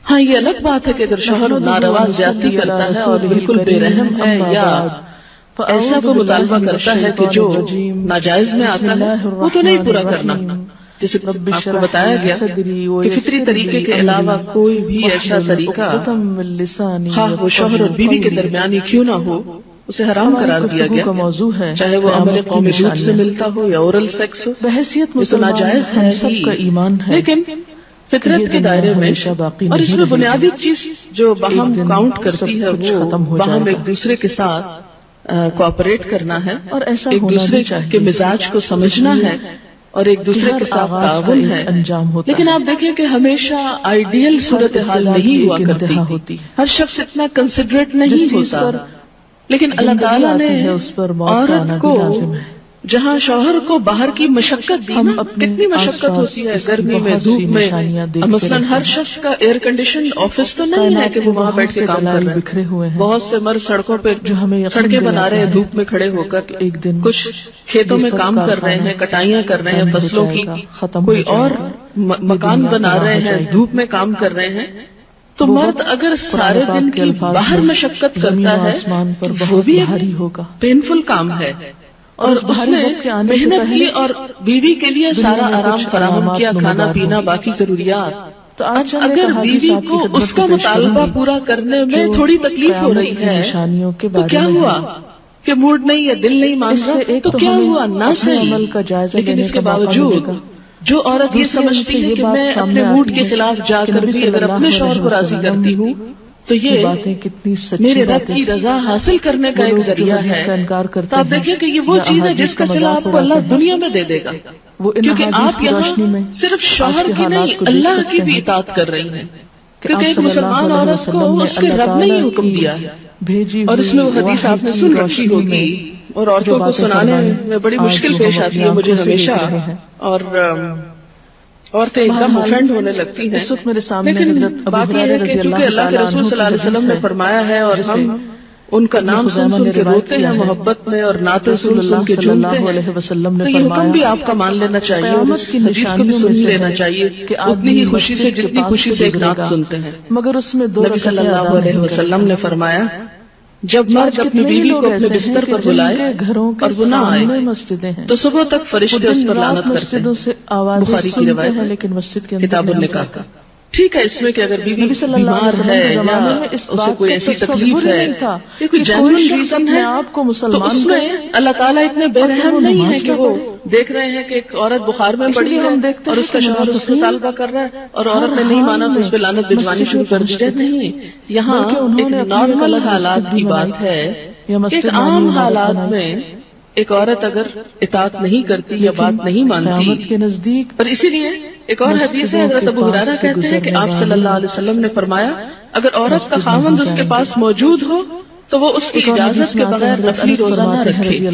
ہاں یہ الگ بات ہے کہ اگر شوہر ناروا زیادتی کرتا ہے اور بالکل بے رحم ہے یا ایسا کو مطالبہ کرتا ہے کہ جو ناجائز میں آتا ہے وہ تو نہیں پورا کرنا. جیسے آپ کو بتایا گیا کہ فطری طریقے کے علاوہ کوئی بھی ایسا طریقہ ہاں وہ شوہر اور بیوی کے درمیان ہی کیوں نہ ہو اسے حرام قرار دیا گیا, چاہے وہ عمل قومی دودھ سے ملتا ہو یا اورل سیکس ہو. بحیثیت یہ تو ناجائز ہے سب کا ایمان ہے, لیکن فطرت کے دائرے میں اور اس میں بنیادی چیز جو باہم کاؤنٹ کرتی ہے وہ باہم ایک دوسرے کے ساتھ کوآپریٹ کرنا ہے اور ایسا ایک دوسرے کے مزاج کو سمجھنا ہے اور ایک دوسرے کے ساتھ تعاون ہے. لیکن آپ دیکھیں کہ ہمیشہ آئیڈیل صورتحال نہیں ہوا کرتی, ہر شخص اتنا کنسیڈریٹ نہیں ہوتا. لیکن اللہ تعالیٰ نے عورت کو جہاں شوہر کو باہر کی مشقت دی, کتنی مشقت ہوتی ہے گرمی میں دھوپ میں. مثلاً ہر شخص کا ایئر کنڈیشن آفس تو نہیں ہے کہ وہ وہاں بیٹھ کے کام کر رہے ہیں. بہت سے مرد سڑکوں پہ سڑکیں بنا رہے ہیں دھوپ میں کھڑے ہو کر, کچھ کھیتوں میں کام کر رہے ہیں, کٹائیاں کر رہے ہیں فصلوں کی, کوئی اور مکان بنا رہے ہیں دھوپ میں کام کر رہے ہیں. تو مرد اگر سارے دن کی باہر مشقت کرتا ہے وہ بھی ایک پینفل کام ہے, اور اس نے محنت کی اور بیوی کے لیے سارا آرام فراہم کیا, کھانا پینا باقی ضروریات. تو اگر بیوی کو اس کا مطالبہ پورا کرنے میں تھوڑی تکلیف ہو رہی ہے تو کیا ہوا کہ موڈ نہیں ہے, دل نہیں مان رہا, تو کیا ہوا نہ صحیح. لیکن اس کے باوجود جو عورت یہ سمجھتی ہے کہ میں اپنے موڈ کے خلاف جا کر بھی اگر اپنے شوہر کو راضی کرتی ہوں تو یہ باتیں کتنی میرے رب کی رضا حاصل کرنے کا ایک ذریعہ ہے. تو آپ دیکھیں کہ یہ وہ چیز ہے جس کا صلہ آپ کو اللہ دنیا میں دے دے گا, کیونکہ آپ یہاں صرف شوہر کی نہیں اللہ کی بھی اطاعت کر رہی ہیں, کیونکہ ایک مسلمان عورت کو اس کے رب نے ہی حکم دیا ہے. اور اس میں وہ حدیث آپ نے سن رکھی ہوگی اور عورتوں کو سنانے میں بڑی مشکل پیش آتی ہے مجھے ہمیشہ, اور عورتیں ایک دم افینڈ ہونے لگتی ہیں. لیکن بات یہ ہے کہ چونکہ اللہ کے رسول صلی اللہ علیہ وسلم نے فرمایا ہے اور ہم ان کا نام سن کے روتے ہیں محبت میں اور نعت رسول اللہ کے جھومتے ہیں, تو یہ حکم بھی آپ کا مان لینا چاہیے اور اس حدیث کو بھی سن لینا چاہیے کہ اتنی ہی خوشی سے جتنی خوشی سے ایک نعت سنتے ہیں. مگر اس میں نبی صلی اللہ علیہ وسلم نے فرمایا جب مرد اپنی بیوی کو اپنے بستر پر بلائے اور وہ نہ آئے تو صبح تک فرشتے اس پر لعنت کرتے ہیں. بخاری کی روایت ہے, لیکن مسجد کے کتاب النکاح کا. ٹھیک ہے اس میں کہ اگر بیوی بیمار ہے یا اسے کوئی ایسی تکلیف ہے یا کوئی جینوئن ریزن ہے تو اس میں اللہ تعالیٰ اتنے بے رحم نہیں ہے کہ وہ دیکھ رہے ہیں کہ ایک عورت بخار میں پڑی ہے اور اس کا شوہر اس کو مطالبہ کر رہا ہے اور عورت نے نہیں مانا تو اس پہ لعنت بھجوانی شروع کر دی. نہیں, یہاں ایک نارمل حالات کی بات ہے, ایک عام حالات میں ایک عورت اگر اطاعت نہیں کرتی یا بات نہیں مانتی کے نزدیک. اور اسی لیے ایک اور حدیث ہے حضرت ابو ہریرہ کہتے ہیں کہ آپ صلی اللہ علیہ وسلم نے فرمایا اگر عورت کا خاوند اس کے پاس موجود ہو تو وہ اس کی اجازت کے بغیر نفلی روزہ نہ رکھے.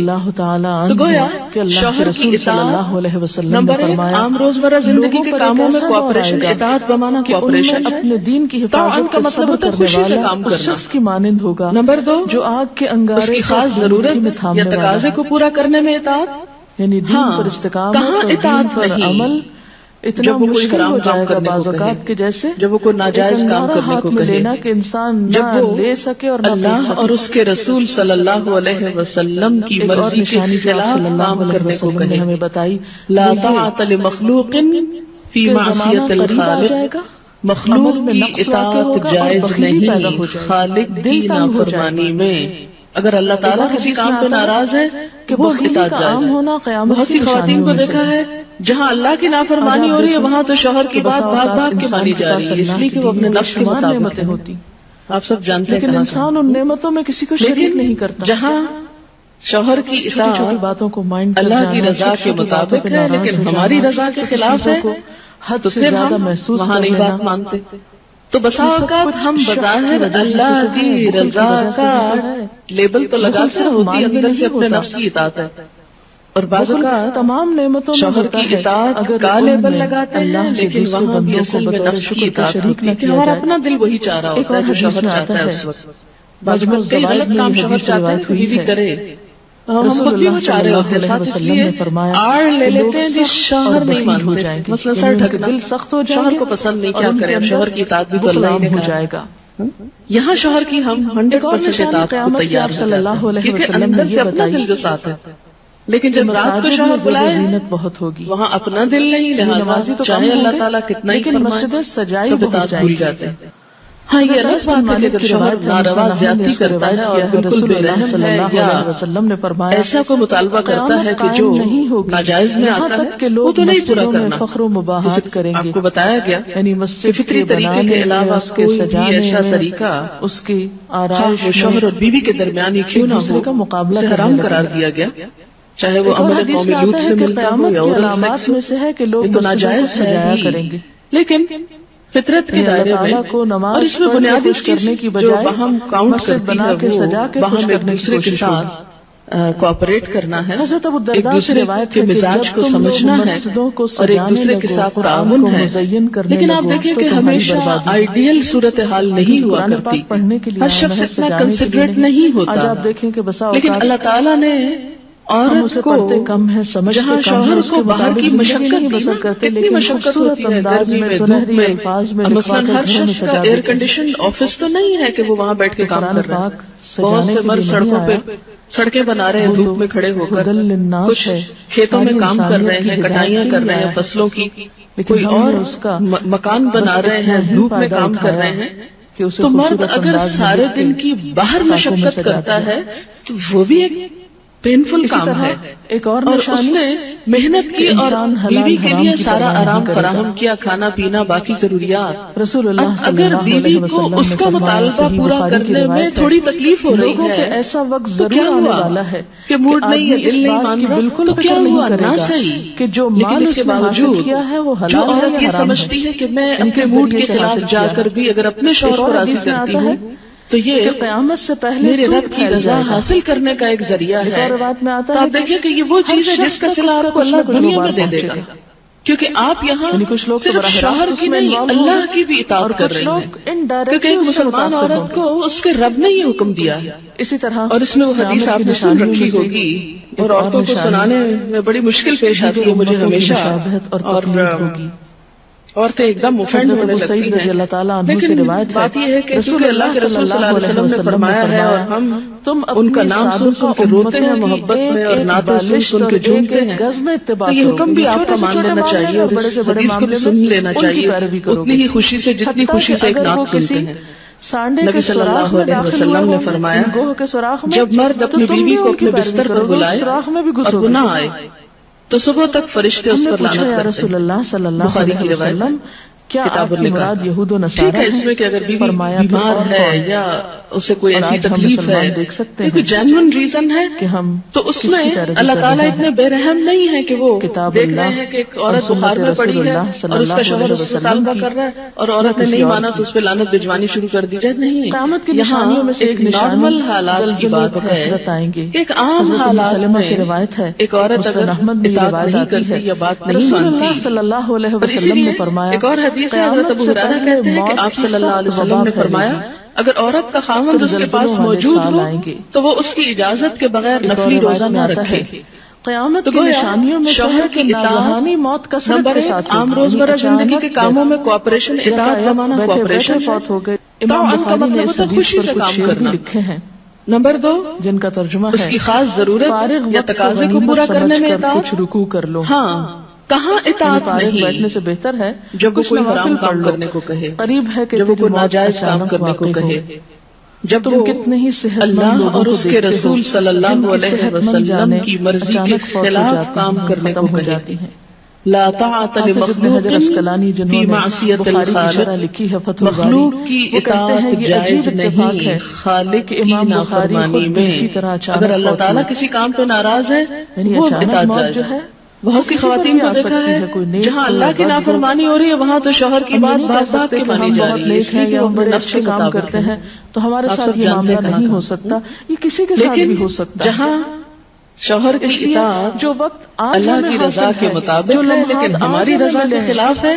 تو گویا شوہر کی اطاعت نمبر 1 عام روزمرہ زندگی کے کاموں میں کوآپریشن, اطاعت بمانا کوآپریشن, اپنے دین کی حفاظت کا مطلب ہوتا ہے خوشی سے کام کرنا, شخص کی مانند ہوگا. نمبر 2 جو آگ کے انگارے اس کی خاص ضرورت یا تقاضے کو پورا کرنے میں اطاعت, یعنی دین پر استقامت اور دین پر عمل اتنا مشکل ہو جائے گا بعض اوقات کے جیسے جب وہ کوئی ناجائز کام کرنے کو کہے, لینا کہ انسان نہ لے سکے اور نہ اللہ اور اس کے رسول صلی اللہ علیہ وسلم کی مرضی کے خلاف کام کرنے کو کہے. ہمیں بتائی لا طاعت لمخلوق فی معصیت الخالق, مخلوق کی اطاعت جائز نہیں خالق کی نافرمانی میں. اگر اللہ تعالیٰ کسی کام پہ ناراض ہے کہ وہ اطاعت جائز ہے. بہت سی خواتین کو دیکھا ہے جہاں اللہ کی نافرمانی ہو رہی ہے وہاں تو شوہر کی بات بھاگ بھاگ کے مانی جا رہی ہے, اس لیے کہ وہ اپنے نفس کے مطابق ہوتی. آپ سب جانتے ہیں لیکن انسان ان نعمتوں میں کسی کو شریک نہیں کرتا. جہاں شوہر کی اطاعت باتوں کو مائنڈ اللہ کی رضا کے مطابق ہے لیکن ہماری رضا کے خلاف ہے حد سے زیادہ محسوس وہاں نہیں بات مانتے. تو بسا اوقات ہم بظاہر اللہ کی رضا کا لیبل تو لگاتے ہوتی اندر سے اپنے نفس کی اطاعت ہے, اور بعض اوقات تمام نعمتوں میں شوہر کی اطاعت کا لیبل لگاتے ہیں لیکن وہاں بھی اصل میں نفس کی اطاعت ہوتی ہے کہ ہمارا اپنا دل وہی چاہ رہا ہوتا ہے جو شوہر چاہتا ہے اس وقت. بعض اوقات کئی غلط کام شوہر چاہتا ہے کہ بیوی کرے رسول اللہ صلی اللہ علیہ وسلم نے فرمایا آڑ لے لیتے ہیں جس شوہر نہیں مانتے، مثلا سر ڈھکنا، دل سخت ہو جائیں شوہر گے، کو پسند نہیں، کیا کریں، شوہر کی اطاعت بھی تو اللہ نے ہو کہا جائے گا. یہاں شوہر کی ہم 100% اطاعت کو تیار صلی اللہ علیہ وسلم نے یہ بتائی دل جو ساتھ ہے، لیکن جب رات کو شوہر بلائے زینت بہت ہوگی، وہاں اپنا دل نہیں، نمازی تو چاہے اللہ تعالیٰ کتنا ہی لیکن مسجدیں سجائی بہت بھول جاتے ہیں. ہاں یہ الگ بات ہے کہ اگر شوہر ناروا زیادتی کرتا ہے اور بالکل بے رحم ہے یا وسلم نے فرمایا ایسا کو مطالبہ کرتا ہے کہ جو ناجائز میں آتا ہے وہ تو نہیں پورا کرنا. فخر و مباحات کریں گے، آپ کو بتایا گیا یعنی کہ مسجد فطری طریقے کے علاوہ کوئی بھی ایسا طریقہ اس کی آرائش وہ شوہر اور بیوی کے درمیان ہی کیوں نہ ہو کا مقابلہ اسے حرام قرار دیا گیا، چاہے وہ عمل قوم لوط سے ملتا ہو یا اورل سیکس میں سے ہے کہ لوگ تو ناجائز سجایا کریں گے، لیکن فطرت کے دائرے میں کو نماز اور اس میں بنیادی کرنے کی بجائے ہم کاؤنٹ مسجد بنا کے سجا کے وہاں ایک دوسرے کے ساتھ کوآپریٹ کرنا ہے، حضرت ابو ایک الدرداء سے دوسرے روایت کے مزاج کو سمجھنا ہے اور ایک دوسرے کے ساتھ تعاون ہے. لیکن آپ دیکھیں کہ ہمیشہ آئیڈیل صورتحال نہیں ہوا کرتی، ہر شخص اتنا کنسیڈریٹ نہیں ہوتا. آپ دیکھیں کہ بسا لیکن اللہ تعالیٰ نے عورت کو پڑھتے کم ہے، سمجھتے جہاں کم ہے، شوہر اس کو کے باہر کی مطابق مشقت نہیں بسر کرتے، لیکن مشقت ہوتی ہے انداز میں سنہری الفاظ میں مثلا ہر شخص کا ایئر کنڈیشن آفس تو نہیں ہے کہ وہ وہاں بیٹھ کے کام کر رہا ہے. بہت سے مرد سڑکوں پہ سڑکیں بنا رہے ہیں دھوپ میں کھڑے ہو کر، کچھ کھیتوں میں کام کر رہے ہیں، کٹائیاں کر رہے ہیں فصلوں کی، کوئی اور اس کا مکان بنا رہے ہیں، دھوپ میں کام کر رہے ہیں. تو مرد اگر سارے دن کی باہر مشقت کرتا ہے تو وہ بھی ایک پینفل کام ہے. ایک اور اس نے محنت کی اور بیوی کے لیے سارا آرام فراہم کیا، کھانا پینا باقی ضروریات. رسول اللہ صلی اگر اللہ بیوی علیہ کو وسلم اس کا مطالبہ پورا کرنے میں تھوڑی تکلیف ہو رہی ہے، ایسا وقت تو ضرور کیا آنے ہوا والا ہے کہ موڈ نہیں ہے، دل نہیں مان رہا، بالکل تو کیا ہوا نہ گا صحیح کہ جو لیکن مال اس کے نے حاصل باوجود کیا ہے وہ جو حلال ہے عورت یا یہ حرام سمجھتی ہے کہ میں ان کے اپنے موڈ ذریعے کے سے خلاف حاصل جا کیا کر بھی اگر اپنے شوہر کو راضی کرتی ہوں تو یہ کہ قیامت سے پہلے میرے سود رب کی پھیل رضا جائے گا. حاصل کرنے کا ایک ذریعہ ایک ہے. اور بات میں آتا تو ہے آپ دیکھیں کہ یہ وہ چیز ہے جس کا صلہ آپ کو اللہ دنیا میں دے دے گا، کیونکہ آپ یہاں کچھ لوگ صرف شوہر کی نہیں اللہ کی بھی اطاعت کر رہے ہیں، کیونکہ ایک مسلمان عورت کو اس کے رب نے یہ حکم دیا ہے. اسی طرح اور اس میں وہ حدیث آپ نے سن رکھی ہوگی اور عورتوں کو سنانے میں بڑی مشکل پیش آتی ہے مجھے ہمیشہ، اور عورتیں ایک دم اوفینڈ ہونے لگتی ہیں. لیکن بات یہ ہے کہ کیونکہ اللہ کے رسول صلی اللہ علیہ وسلم نے فرمایا ہے اور ہم ان کا نام سن سن کے روتے ہیں محبت میں اور نعتیں سن سن کے جھومتے ہیں، تو یہ حکم بھی آپ کا مان لینا چاہیے اور اس حدیث کو بھی سن لینا چاہیے اتنی ہی خوشی سے جتنی خوشی سے ایک نعت سنتے ہیں. نبی صلی اللہ علیہ وسلم نے فرمایا جب مرد اپنی بیوی کو اپنے بستر پر بلائے اور وہ نہ آئے تو صبح تک فرشتے اس پر لعنت کرتے رسول اللہ صلی اللہ علیہ وسلم کیا کتاب آپ کی مراد یہود و نصارہ ٹھیک ہے اس میں کہ اگر بیوی بیمار ہے یا اسے کوئی ایسی تکلیف ہے، دیکھ سکتے کوئی جینوئن ریزن ہے کہ ہم تو اس میں اللہ تعالیٰ اتنے بے رحم نہیں ہے کہ وہ دیکھ رہے ہیں کہ ایک عورت بخار میں پڑی ہے اور اس کا شوہر اس کو سالبہ کر رہا ہے اور عورت نے نہیں مانا تو اس پہ لعنت بھجوانی شروع کر دی جائے. نہیں، قیامت کی نشانیوں میں سے ایک نارمل حالات کی بات کثرت آئیں گے. ایک عام حالات میں سے روایت ہے ایک عورت اگر اطاعت نہیں کرتی یا بات نہیں مانتی، صلی اللہ علیہ وسلم نے فرمایا ایک اور حدیث ہے حضرت ابو ہریرہ کہتے ہیں کہ آپ صلی اللہ علیہ وسلم نے فرمایا اگر عورت کا خاوند اس کے پاس موجود ہو تو وہ اس کی اجازت کے بغیر نفلی روزہ نہ رکھے. قیامت کی نشانیوں میں شوہر کی ناگہانی موت کثرت کے ساتھ عام روزمرہ زندگی کے کاموں میں کوآپریشن، اطاعت کا معنی کوآپریشن فوت ہو گئے. امام بخاری نے اس حدیث پر کچھ شعر بھی لکھے ہیں. نمبر 2 جن کا ترجمہ ہے اس کی خاص ضرورت یا تقاضے کو پورا کرنے میں کچھ رکوع کر لو. ہاں کہاں اطاعت نہیں، بیٹھنے سے بہتر ہے جب وہ کوئی حرام کام کرنے کو کہے، قریب ہے کہ جب وہ کوئی ناجائز کام کرنے کو کہے، جب تم کتنے ہی صحت اللہ اور اس کے رسول صلی اللہ علیہ وسلم کی مرضی کے خلاف کام کرنے کو کہے. لا طاعت لمخلوق فی معصیت الخالق، مخلوق کی اطاعت جائز نہیں خالق کی نافرمانی میں. اگر اللہ تعالیٰ کسی کام پہ ناراض ہے وہ اطاعت جائز ہے. بہت سی خواتین کو دیکھا ہے جہاں اللہ کی نافرمانی ہو رہی ہے وہاں تو شوہر کی بات بات کے مانی جا رہی ہے، اس لیے کہ وہ اپنے نفس کے کام کرتے ہیں تو ہمارے ساتھ یہ معاملہ نہیں ہو سکتا، یہ کسی کے ساتھ بھی ہو سکتا. جہاں شوہر کی اطاعت جو وقت اللہ کی رضا کے مطابق ہے لیکن ہماری رضا کے خلاف ہے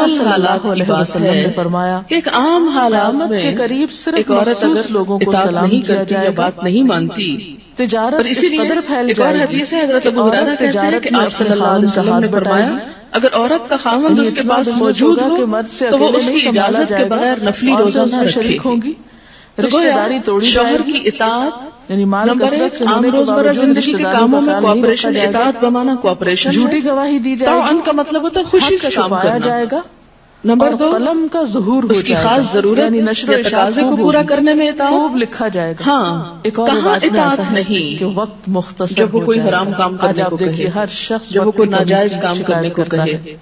نارمل حالات کی بات ہے نے فرمایا کہ ایک عام حالات قیامت میں کے قریب صرف ایک عورت مخصوص اگر لوگوں کو اطاعت سلام نہیں کیا کرتی جائے یا گا، بات نہیں مانتی، تجارت اسی اس قدر پھیل ایک اور جائے حدیث گی ہے حضرت کہ ابو ہریرہ عورت کہتے ہیں تجارت کہ میں آپ صلی اللہ علیہ وسلم نے فرمایا اگر عورت کا خاوند اس کے پاس موجود ہو کہ مرد سے تو وہ اکیلے اس نہیں کی سنبھالا اجازت کے جائے گا، بغیر نفلی عورتیں روزہ اس نہ میں رکھے شریک ہوں گی، تو رشتہ گویا داری توڑی شوہر جائے کی گی، اطاعت یعنی مال نمبر کثرت ایک سے عام ہونے کے روزمرہ باوجود زندگی رشتہ کے داروں کاموں کا میں خیال نہیں رکھا کوآپریشن، جائے گا، اطاعت بمانا کوآپریشن جھوٹی گواہی دی جائے طاعن گی، کا مطلب ہوتا ہے خوشی حق سے کام چھپایا کرنا. جائے گا، نمبر اور دو قلم کا ظہور ہو اس کی جائے خاص گا، ضرورت یعنی نشر و یا اشاعت تقاضے کو خوب پورا ہوگی، کرنے میں اطاعت. خوب لکھا جائے گا. ہاں ایک اور کہاں روایت میں اطاعت آتا ہے نہیں کہ وقت مختصر جب وہ ہو کوئی جائے حرام گا. کام آج کرنے آپ کو دیکھیے کہے، ہر شخص جب وہ وقت کوئی کی کمی ناجائز کی کام کرنے شکایت کو کرتا کہے، ہے.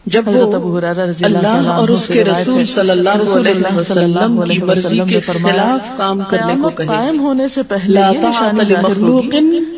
جب حضرت وہ ابو ہریرہ رضی اللہ اللہ تعالیٰ اور عنہ اس سے کے روایت رسول ہے، صلی اللہ رسول علیہ اللہ صلی وسلم اللہ کی علیہ مرضی وسلم کے نے فرمایا خلاف کام کرنے کو قیامت کہے، قائم ہونے سے پہلے لا یہ طاعت نشانی ظاہر لمخلوق ہوگی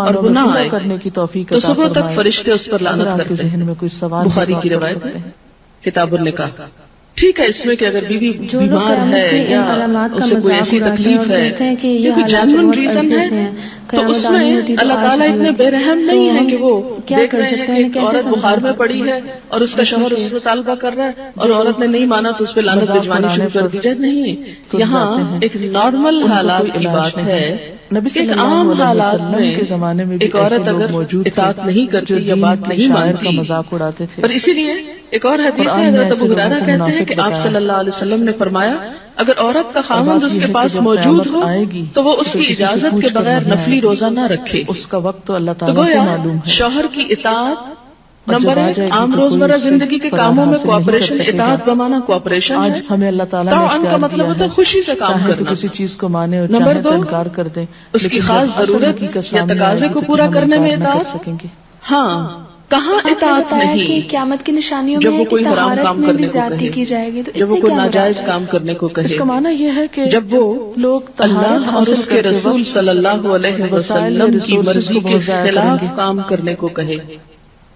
اور گناہ آئے کرنے کی توفیق تو صبح تک فرشتے اس پر لعنت کرتے ہیں. ذہن میں کوئی سوال بخاری کی روایت ہے. کتاب النکاح. ٹھیک ہے اس میں کہ اگر بیوی بیمار ہے یا اسے کوئی ایسی تکلیف ہے کہ کوئی جینوئن ریزن ہے تو اس میں اللہ تعالیٰ اتنے بے رحم نہیں ہے کہ وہ دیکھ رہے ہیں کہ عورت بخار میں پڑی ہے اور اس کا شوہر اس میں مطالبہ کر رہا ہے اور عورت نے نہیں مانا تو اس پہ لعنت بھجوانی شروع کر دی جائے. نہیں, یہاں ایک نارمل حالات کی بات ہے. ایک عام حالات میں کے زمانے میں ایک عورت اگر اطاعت نہیں کرتی یا بات نہیں مانتی مذاق اڑاتے تھے. اور اسی لیے ایک اور حدیث ہے, حضرت ابو ہریرہ کہتے ہیں کہ آپ صلی اللہ علیہ وسلم نے فرمایا اگر عورت کا خاوند اس کے پاس موجود ہو تو وہ اس کی اجازت کے بغیر نفلی روزہ نہ رکھے. اس کا وقت تو اللہ تعالیٰ کو معلوم ہے. شوہر کی اطاعت نمبر ایک, عام روزمرہ زندگی کے کاموں میں کوآپریشن, اطاعت بمانا کوآپریشن. آج ہمیں اللہ تعالیٰ نے کا مطلب ہوتا ہے خوشی سے کام کرنا, کرنا. کسی چیز کو مانے اور نمبر دو, انکار کر دیں اس کی خاص ضرورت یا تقاضے کو پورا کرنے میں اطاعت. سکیں گے. ہاں, کہاں اطاعت نہیں کہ قیامت کی نشانیوں جب میں وہ کوئی حرام طہارت کام میں کرنے بھی کو زیادتی کہے، کی جائے گی، تو جب اس وہ سے کوئی کیا ناجائز کام کرنے کو کہے، اس کا معنی یہ ہے کہ جب وہ لوگ اللہ اور اس کے رسول صلی اللہ علیہ وسلم کی مرضی کے خلاف کام کرنے کو کہے،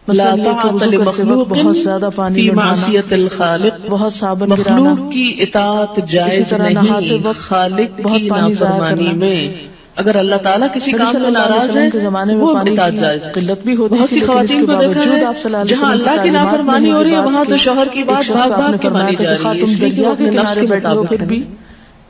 لا طاعت لمخلوق بہت زیادہ پانی فی میں معصیت الخالق، بہت صابن گرانا، مخلوق کی اطاعت اسی جائز طرح نہاتے نہیں وقت خالق بہت کی پانی ضائع نافرمانی کرنا۔ میں۔ اگر اللہ تعالیٰ کسی نبی کام صلی میں اللہ علیہ ناراض وسلم کے ہے زمانے میں وہ پانی اطاعت کی جائز ہے۔ قلت بھی ہوتی بہت تھی، سی لیکن اس خواتین کے کو دیکھا باوجود ہے آپ صلی اللہ علیہ جہاں وسلم اللہ کی تعلیمات میں نافرمانی ہے ہو یہ رہی ہے بات وہاں کہ تو شوہر کی ایک بات شخص بھاگ کو آپ بھاگ نے کے فرمایا مانی تھا جا کہ خواہ رہی ہے، تم اس لیے کہ دریا وہ کے اپنے نفس کنارے کے بیٹھے ہو مطابق پھر ہے۔ بھی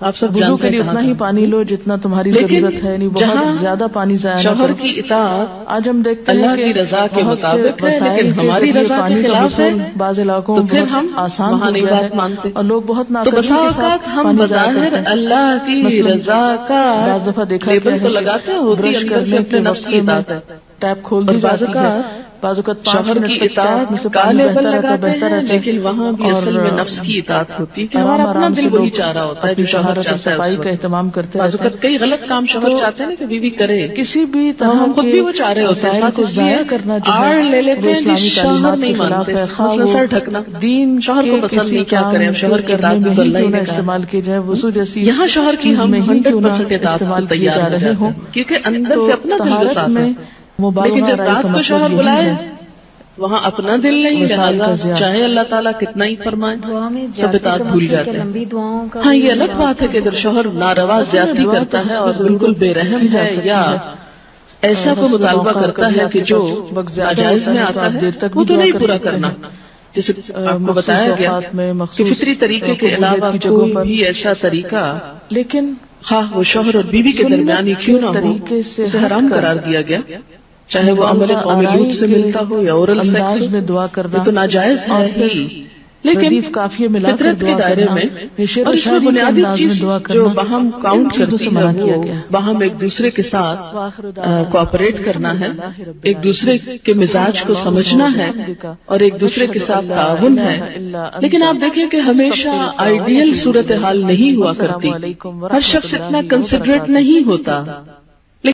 آپ سب وضو جانتے کے لیے ہیں اتنا کہاں ہی پانی لو جتنا تمہاری ضرورت ہے، یعنی جہاں بہت زیادہ پانی ضائع نہ شوہر کرو۔ کی اطاعت آج ہم دیکھتے ہیں اللہ کہ کی رضا کے بہت سے مطابق ہے وسائل لیکن کے ہماری ذریعے رضا کے پانی کا خلاف ہے، حصول بعض علاقوں تو میں پھر بہت ہم آسان وہاں ہو نہیں گیا بات ہے مانتے۔ اور لوگ بہت تو ناقدری بسا کے اوقات ساتھ ہم پانی ضائع بظاہر کرتے ہیں۔ اللہ کی مثلاً رضا کا بعض دفعہ دیکھا لیبل گیا تو ہے لگاتے کہ ہوتی برش اندر سے کرنے اپنے کے نفس کی وقت میں اطاعت ہے، ٹیپ کھول اور دی بعض جاتی ہے، اوقات بعض اوقات 5 شوہر منٹ کی تک ٹیپ میں اطاعت سے کا پانی لیبل بہتا رہتا لگاتے ہیں رہتا لیکن وہاں بھی اور اصل میں نفس کی اطاعت ہوتی ہے کہ آرام ہمارا اپنا آرام دل سے وہی لوگ چاہ رہا ہوتا ہے اپنی جو شوہر طہارت اور چاہتا ہے صفائی اس کا وقت۔ اہتمام کرتے بعض رہتے اوقات ہیں۔ کئی غلط کام شوہر چاہتے ہیں نا کہ بیوی کرے، کسی بھی ہم طرح خود کے بھی وہ چاہ رہے ہوتے ہیں، وسائل ساتھ کو اس لیے ضائع کرنا جو آڑ ہے لے لیتے وہ ہیں کہ اسلامی شوہر تعلیمات نہیں کے خلاف مانتے، ہے، خواہ مثلا وہ سر ڈھکنا، دین شوہر کو کے پسند کسی نہیں، کیا کام کریں اب شوہر کی کرنے اطاعت میں تو ہی اللہ کیوں ہی نہ نے کہا۔ استعمال کیے جائے، وضو جیسی یہاں شوہر کی چیز ہم میں ہی کیوں نہ 100% اطاعت کو استعمال کیے تیار جا ہو رہے جاتے ہوں، ہیں کیونکہ اندر تو سے اپنا دل طہارت بساتا میں ہے، لیکن مبالغہ جب رائی کا دعوت کو مطلب شوہر یہی بلائے ہے وہاں اپنا دل نہیں، وسائل کا لہٰذا ضیاع۔ چاہے اللہ تعالیٰ کتنا ہی فرمائے دعا میں سب زیادتی اطاعت کا بھول مقصد جاتے کہ ہیں۔ لمبی دعاؤں کا ہاں یہ الگ بات ہے کہ اگر شوہر ناروا زیادتی کرتا ہے اور بالکل بے رحم ہے یا ایسا کوئی مطالبہ کرتا ہے کہ جو ناجائز میں آتا ہے وہ تو نہیں پورا کرنا، جیسے آپ کو بتایا گیا کہ فطری طریقے کے علاوہ کوئی بھی ایسا طریقہ لیکن ہاں وہ شوہر اور بیوی کے درمیان ہی کیوں نہ ہو اسے حرام قرار دیا گیا، چاہے وہ عمل قوم لوط سے ملتا ہو یا اورل سیکس میں دعا کرنا، یہ تو ناجائز ہے ہی، لیکن کافی ملا کر فطرت کے دعا دائرے کرنا میں شعر اور و اس میں شاعری کے بنیادی انداز میں چیز دعا جو کرنا باہم کاؤنٹ چیزوں سے کرتی منع ہے کیا وہ گیا۔ باہم ایک دوسرے کے ساتھ کوآپریٹ کرنا ہے، ایک دوسرے کے مزاج کو سمجھنا ہے اور ایک دوسرے کے ساتھ تعاون ہے، لیکن آپ دیکھیں کہ ہمیشہ آئیڈیل صورتحال نہیں ہوا کرتی، ہر شخص اتنا کنسیڈریٹ نہیں ہوتا۔